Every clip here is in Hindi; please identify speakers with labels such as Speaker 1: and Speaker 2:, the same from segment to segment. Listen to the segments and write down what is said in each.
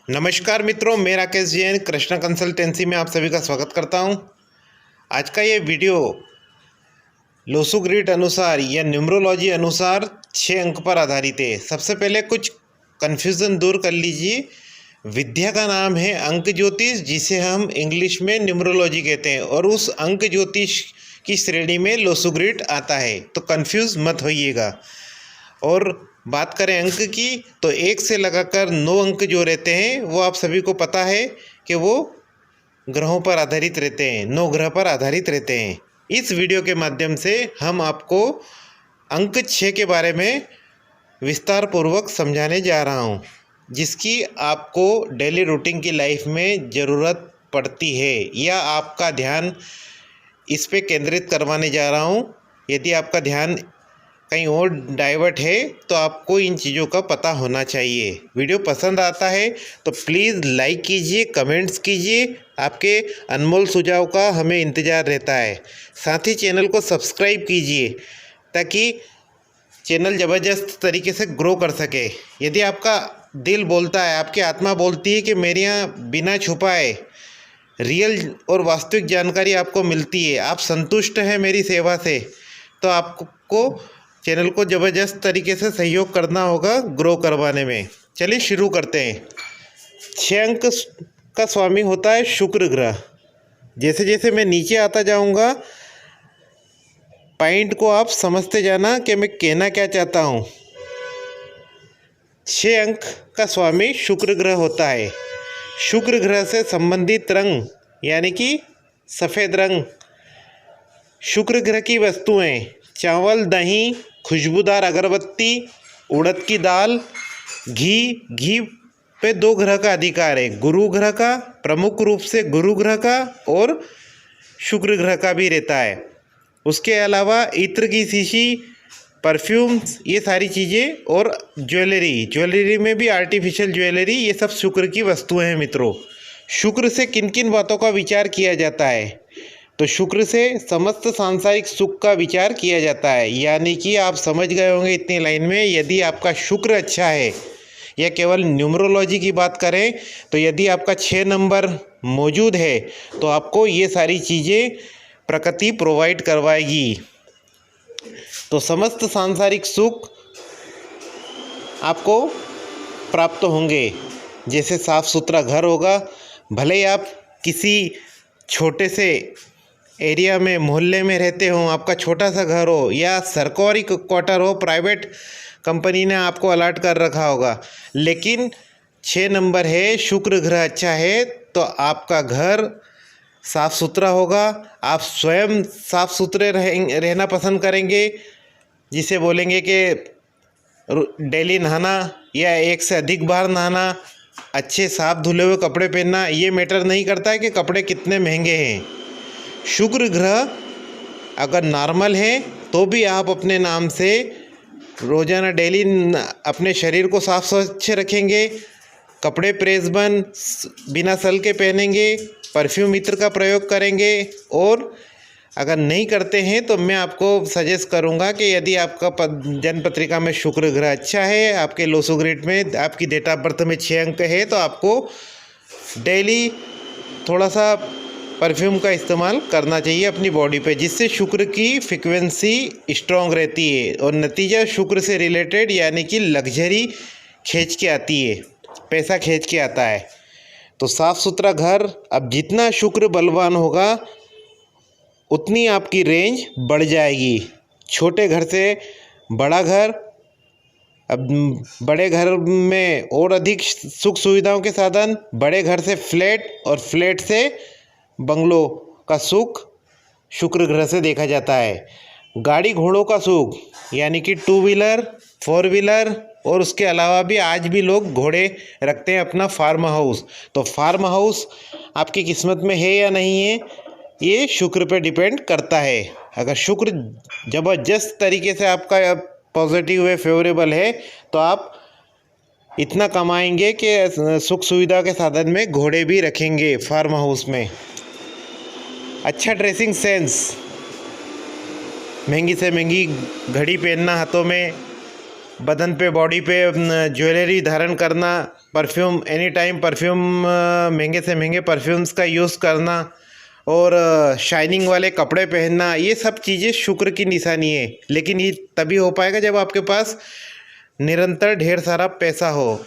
Speaker 1: नमस्कार मित्रों, मैं राकेश जैन कृष्णा कंसल्टेंसी में आप सभी का स्वागत करता हूं। आज का ये वीडियो लोसू ग्रिड अनुसार या न्यूमरोलॉजी अनुसार 6 अंक पर आधारित है। सबसे पहले कुछ कन्फ्यूज़न दूर कर लीजिए। विद्या का नाम है अंक ज्योतिष, जिसे हम इंग्लिश में न्यूमरोलॉजी कहते हैं, और उस अंक ज्योतिष की श्रेणी में लोसू ग्रिड आता है, तो कन्फ्यूज़ मत होइएगा। और बात करें अंक की, तो 1 से लगाकर 9 अंक जो रहते हैं वो आप सभी को पता है कि वो ग्रहों पर आधारित रहते हैं, 9 ग्रह पर आधारित रहते हैं। इस वीडियो के माध्यम से हम आपको अंक 6 के बारे में विस्तार पूर्वक समझाने जा रहा हूँ, जिसकी आपको डेली रूटीन की लाइफ में ज़रूरत पड़ती है, या आपका ध्यान इस पे केंद्रित करवाने जा रहा हूँ। यदि आपका ध्यान कहीं और डाइवर्ट है तो आपको इन चीज़ों का पता होना चाहिए। वीडियो पसंद आता है तो प्लीज़ लाइक कीजिए, कमेंट्स कीजिए। आपके अनमोल सुझाव का हमें इंतज़ार रहता है। साथ ही चैनल को सब्सक्राइब कीजिए ताकि चैनल ज़बरदस्त तरीके से ग्रो कर सके। यदि आपका दिल बोलता है, आपकी आत्मा बोलती है कि मेरे यहाँ बिना छुपाए रियल और वास्तविक जानकारी आपको मिलती है, आप संतुष्ट हैं मेरी सेवा से, तो आपको चैनल को ज़बरदस्त तरीके से सहयोग करना होगा ग्रो करवाने में। चलिए शुरू करते हैं। 6 अंक का स्वामी होता है शुक्र ग्रह। जैसे जैसे मैं नीचे आता जाऊंगा, पॉइंट को आप समझते जाना कि मैं कहना क्या चाहता हूँ। 6 अंक का स्वामी शुक्र ग्रह होता है। शुक्र ग्रह से संबंधित रंग यानी कि सफ़ेद रंग। शुक्र ग्रह की वस्तुएं चावल, दही, खुशबूदार अगरबत्ती, उड़द की दाल, घी पे 2 ग्रह का अधिकार है। गुरु ग्रह का, प्रमुख रूप से गुरु ग्रह का और शुक्र ग्रह का भी रहता है। उसके अलावा इत्र की शीशी, परफ्यूम्स, ये सारी चीज़ें, और ज्वेलरी में भी आर्टिफिशियल ज्वेलरी, ये सब शुक्र की वस्तुएं हैं मित्रों। शुक्र से किन किन बातों का विचार किया जाता है? तो शुक्र से समस्त सांसारिक सुख का विचार किया जाता है। यानी कि आप समझ गए होंगे इतनी लाइन में। यदि आपका शुक्र अच्छा है, या केवल न्यूमरोलॉजी की बात करें तो यदि आपका 6 नंबर मौजूद है तो आपको ये सारी चीज़ें प्रकृति प्रोवाइड करवाएगी। तो समस्त सांसारिक सुख आपको प्राप्त होंगे। जैसे साफ सुथरा घर होगा, भले ही आप किसी छोटे से एरिया में, मोहल्ले में रहते हो, आपका छोटा सा घर हो, या सरकारी क्वार्टर हो, प्राइवेट कंपनी ने आपको अलर्ट कर रखा होगा, लेकिन 6 नंबर है, शुक्र ग्रह अच्छा है, तो आपका घर साफ़ सुथरा होगा। आप स्वयं साफ़ सुथरे रहना पसंद करेंगे, जिसे बोलेंगे कि डेली नहाना या 1 से अधिक बार नहाना, अच्छे साफ धुले हुए कपड़े पहनना। ये मैटर नहीं करता है कि कपड़े कितने महंगे हैं। शुक्र ग्रह अगर नॉर्मल है तो भी आप अपने नाम से रोज़ाना डेली अपने शरीर को साफ स्वच्छ रखेंगे, कपड़े प्रेस बंद बिना सल के पहनेंगे, परफ्यूम इत्र का प्रयोग करेंगे। और अगर नहीं करते हैं तो मैं आपको सजेस्ट करूंगा कि यदि आपका जन्म पत्रिका में शुक्र ग्रह अच्छा है, आपके लोसू ग्रिड में आपकी डेट ऑफ बर्थ में 6 अंक है, तो आपको डेली थोड़ा सा परफ्यूम का इस्तेमाल करना चाहिए अपनी बॉडी पे, जिससे शुक्र की फ्रिक्वेंसी स्ट्रॉन्ग रहती है और नतीजा शुक्र से रिलेटेड यानी कि लग्जरी खींच के आती है, पैसा खींच के आता है। तो साफ़ सुथरा घर, अब जितना शुक्र बलवान होगा उतनी आपकी रेंज बढ़ जाएगी। छोटे घर से बड़ा घर, अब बड़े घर में और अधिक सुख सुविधाओं के साधन, बड़े घर से फ्लैट, और फ्लैट से बंगलो का सुख शुक्र ग्रह से देखा जाता है। गाड़ी घोड़ों का सुख यानी कि 2 व्हीलर, 4 व्हीलर, और उसके अलावा भी आज भी लोग घोड़े रखते हैं अपना फार्म हाउस। तो फार्म हाउस आपकी किस्मत में है या नहीं है, ये शुक्र पे डिपेंड करता है। अगर शुक्र ज़बरदस्त तरीके से आपका पॉजिटिव है, फेवरेबल है, तो आप इतना कमाएंगे कि सुख सुविधा के साधन में घोड़े भी रखेंगे फार्म हाउस में। अच्छा ड्रेसिंग सेंस, महंगी से महंगी घड़ी पहनना हाथों में, बदन पे, बॉडी पे ज्वेलरी धारण करना, परफ्यूम एनी टाइम परफ्यूम, महंगे से महंगे परफ्यूम्स का यूज़ करना और शाइनिंग वाले कपड़े पहनना, ये सब चीज़ें शुक्र की निशानी है। लेकिन ये तभी हो पाएगा जब आपके पास निरंतर ढेर सारा पैसा हो,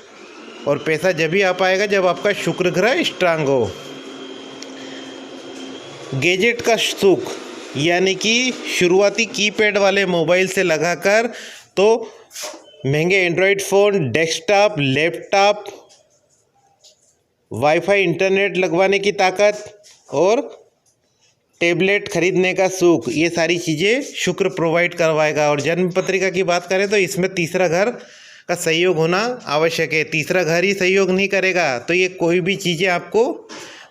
Speaker 1: और पैसा जब भी आ पाएगा जब आपका शुक्र ग्रह स्ट्रांग हो। गैजेट का सुख, यानी कि शुरुआती कीपैड वाले मोबाइल से लगाकर तो महंगे Android phone, desktop, laptop, wifi internet लगवाने की ताकत और टैबलेट खरीदने का सुख, ये सारी चीज़ें शुक्र प्रोवाइड करवाएगा। और जन्म पत्रिका की बात करें तो इसमें तीसरा घर का सहयोग होना आवश्यक है। तीसरा घर ही सहयोग नहीं करेगा तो ये कोई भी चीज़ें आपको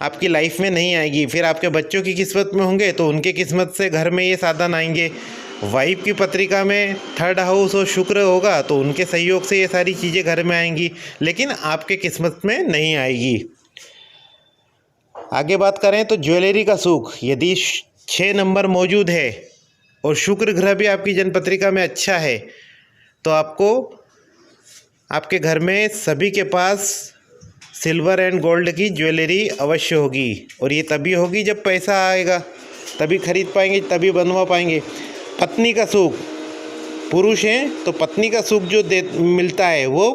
Speaker 1: आपकी लाइफ में नहीं आएगी। फिर आपके बच्चों की किस्मत में होंगे तो उनके किस्मत से घर में ये साधन आएंगे। वाइफ की पत्रिका में थर्ड हाउस और शुक्र होगा तो उनके सहयोग से ये सारी चीज़ें घर में आएंगी, लेकिन आपके किस्मत में नहीं आएगी। आगे बात करें तो ज्वेलरी का सुख, यदि 6 नंबर मौजूद है और शुक्र ग्रह भी आपकी जन्म पत्रिका में अच्छा है तो आपको आपके घर में सभी के पास सिल्वर एंड गोल्ड की ज्वेलरी अवश्य होगी। और ये तभी होगी जब पैसा आएगा, तभी खरीद पाएंगे, तभी बनवा पाएंगे। पत्नी का सुख, पुरुष हैं तो पत्नी का सुख जो मिलता है वो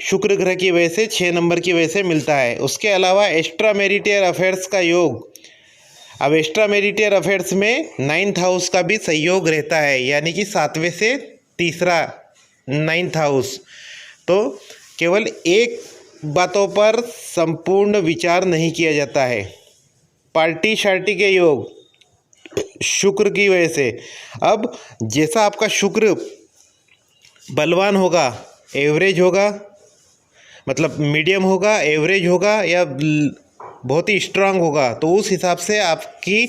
Speaker 1: शुक्र ग्रह की वजह से 6 नंबर की वजह से मिलता है। उसके अलावा एक्स्ट्रा मैरिटल अफेयर्स का योग, अब एक्स्ट्रा मैरिटल अफेयर्स में 9th हाउस का भी सहयोग रहता है, यानी कि 7वें से तीसरा 9th हाउस। तो केवल एक बातों पर संपूर्ण विचार नहीं किया जाता है। पार्टी शार्टी के योग शुक्र की वजह से, अब जैसा आपका शुक्र बलवान होगा, एवरेज होगा, मतलब मीडियम होगा, एवरेज होगा या बहुत ही स्ट्रांग होगा, तो उस हिसाब से आपकी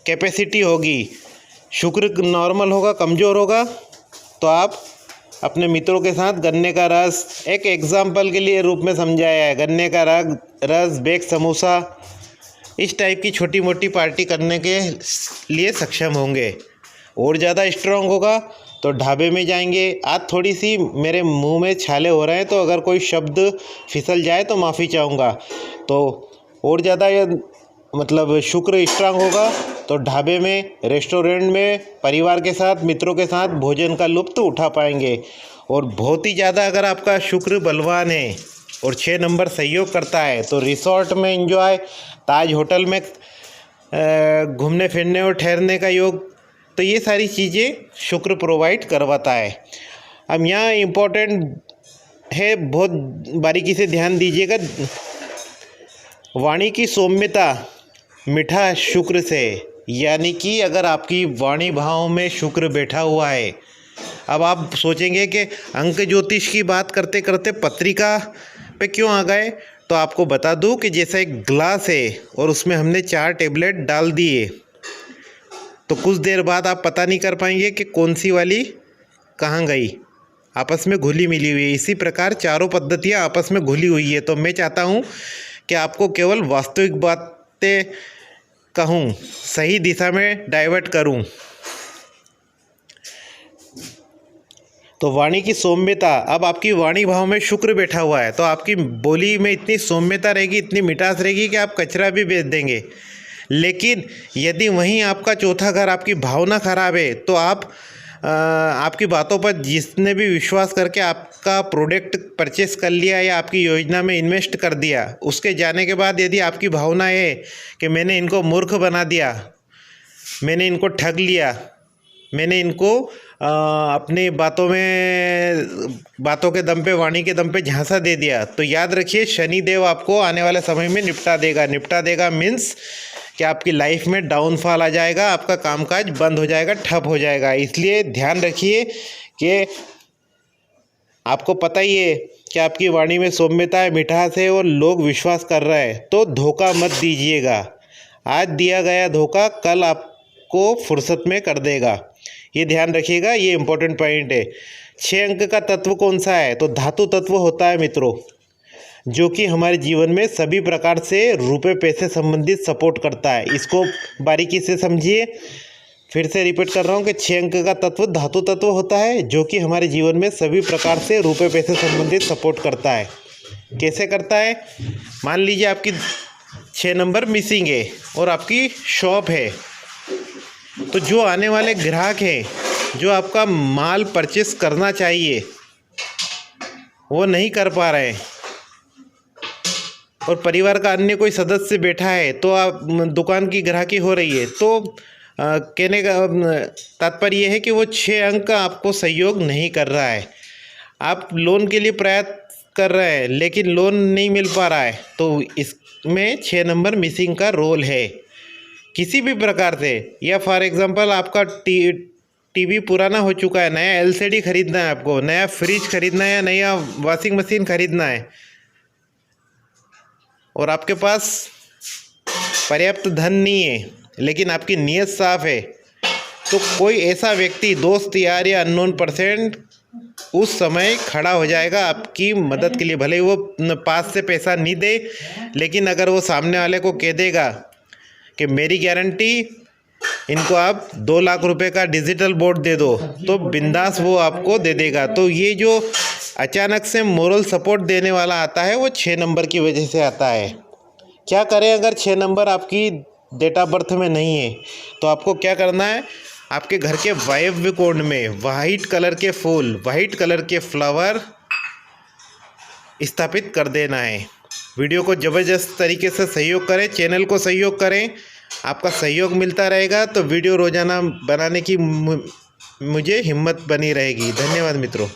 Speaker 1: कैपेसिटी होगी। शुक्र नॉर्मल होगा, कमज़ोर होगा तो आप अपने मित्रों के साथ गन्ने का रस, एक एग्जाम्पल के लिए रूप में समझाया है, गन्ने का रस, बेक समोसा, इस टाइप की छोटी मोटी पार्टी करने के लिए सक्षम होंगे। और ज़्यादा स्ट्रांग होगा तो ढाबे में जाएंगे। आज थोड़ी सी मेरे मुंह में छाले हो रहे हैं तो अगर कोई शब्द फिसल जाए तो माफ़ी चाहूँगा। तो और ज़्यादा मतलब शुक्र स्ट्रांग होगा तो ढाबे में, रेस्टोरेंट में परिवार के साथ, मित्रों के साथ भोजन का लुत्फ़ उठा पाएंगे। और बहुत ही ज़्यादा अगर आपका शुक्र बलवान है और 6 नंबर सहयोग करता है तो रिसोर्ट में एंजॉय, ताज होटल में घूमने फिरने और ठहरने का योग, तो ये सारी चीज़ें शुक्र प्रोवाइड करवाता है। अब यहाँ इम्पोर्टेंट है, बहुत बारीकी से ध्यान दीजिएगा, वाणी की सौम्यता मिठा शुक्र से, यानी कि अगर आपकी वाणी भाव में शुक्र बैठा हुआ है। अब आप सोचेंगे कि अंक ज्योतिष की बात करते करते पत्रिका पे क्यों आ गए, तो आपको बता दूं कि जैसा एक ग्लास है और उसमें हमने 4 टैबलेट डाल दिए तो कुछ देर बाद आप पता नहीं कर पाएंगे कि कौन सी वाली कहाँ गई, आपस में घुली मिली हुई है। इसी प्रकार चारों पद्धतियाँ आपस में घुली हुई है। तो मैं चाहता हूँ कि आपको केवल वास्तविक बातें कहूँ, सही दिशा में डाइवर्ट करूँ। तो वाणी की सौम्यता, अब आपकी वाणी भाव में शुक्र बैठा हुआ है तो आपकी बोली में इतनी सौम्यता रहेगी, इतनी मिठास रहेगी कि आप कचरा भी बेच देंगे। लेकिन यदि वहीं आपका चौथा घर, आपकी भावना खराब है तो आपकी बातों पर जिसने भी विश्वास करके आपका प्रोडक्ट परचेस कर लिया या आपकी योजना में इन्वेस्ट कर दिया, उसके जाने के बाद यदि आपकी भावना है कि मैंने इनको मूर्ख बना दिया, मैंने इनको ठग लिया, मैंने इनको अपनी बातों के दम पे, वाणी के दम पे झांसा दे दिया, तो याद रखिए शनिदेव आपको आने वाले समय में निपटा देगा मीन्स कि आपकी लाइफ में डाउनफॉल आ जाएगा, आपका कामकाज बंद हो जाएगा, ठप हो जाएगा। इसलिए ध्यान रखिए कि आपको पता ही है कि आपकी वाणी में सौम्यता है, मिठास है और लोग विश्वास कर रहे हैं, तो धोखा मत दीजिएगा। आज दिया गया धोखा कल आपको फुर्सत में कर देगा, ये ध्यान रखिएगा, ये इंपॉर्टेंट पॉइंट है। 6 अंक का तत्व कौन सा है, तो धातु तत्व होता है मित्रों, जो कि हमारे जीवन में सभी प्रकार से रुपए पैसे संबंधित सपोर्ट करता है। इसको बारीकी से समझिए, फिर से रिपीट कर रहा हूँ कि 6 अंक का तत्व धातु तत्व होता है जो कि हमारे जीवन में सभी प्रकार से रुपए पैसे संबंधित सपोर्ट करता है। कैसे करता है? मान लीजिए आपकी 6 नंबर मिसिंग है और आपकी शॉप है, तो जो आने वाले ग्राहक हैं, जो आपका माल परचेस करना चाहिए, वो नहीं कर पा रहे हैं और परिवार का अन्य कोई सदस्य बैठा है, तो आप दुकान की ग्राहकी हो रही है, तो कहने का तात्पर्य यह है कि वो 6 अंक का आपको सहयोग नहीं कर रहा है। आप लोन के लिए प्रयास कर रहे हैं लेकिन लोन नहीं मिल पा रहा है, तो इसमें 6 नंबर मिसिंग का रोल है किसी भी प्रकार से। या फॉर एग्जांपल आपका टीवी पुराना हो चुका है, नया एलसीडी खरीदना है आपको, नया फ्रिज खरीदना है या नया वॉशिंग मशीन खरीदना है और आपके पास पर्याप्त धन नहीं है लेकिन आपकी नीयत साफ है, तो कोई ऐसा व्यक्ति, दोस्त यार या अननोन पर्सन उस समय खड़ा हो जाएगा आपकी मदद के लिए। भले ही वो पास से पैसा नहीं दे, लेकिन अगर वो सामने वाले को कह देगा कि मेरी गारंटी, इनको आप 2 लाख रुपए का डिजिटल बोर्ड दे दो, तो बिंदास वो आपको दे देगा। तो ये जो अचानक से मोरल सपोर्ट देने वाला आता है वो 6 नंबर की वजह से आता है। क्या करें अगर 6 नंबर आपकी डेट ऑफ बर्थ में नहीं है? तो आपको क्या करना है, आपके घर के वायव्य कोण में वाइट कलर के फूल, वाइट कलर के फ्लावर स्थापित कर देना है। वीडियो को ज़बरदस्त तरीके से सहयोग करें, चैनल को सहयोग करें, आपका सहयोग मिलता रहेगा तो वीडियो रोज़ाना बनाने की मुझे हिम्मत बनी रहेगी। धन्यवाद मित्रों।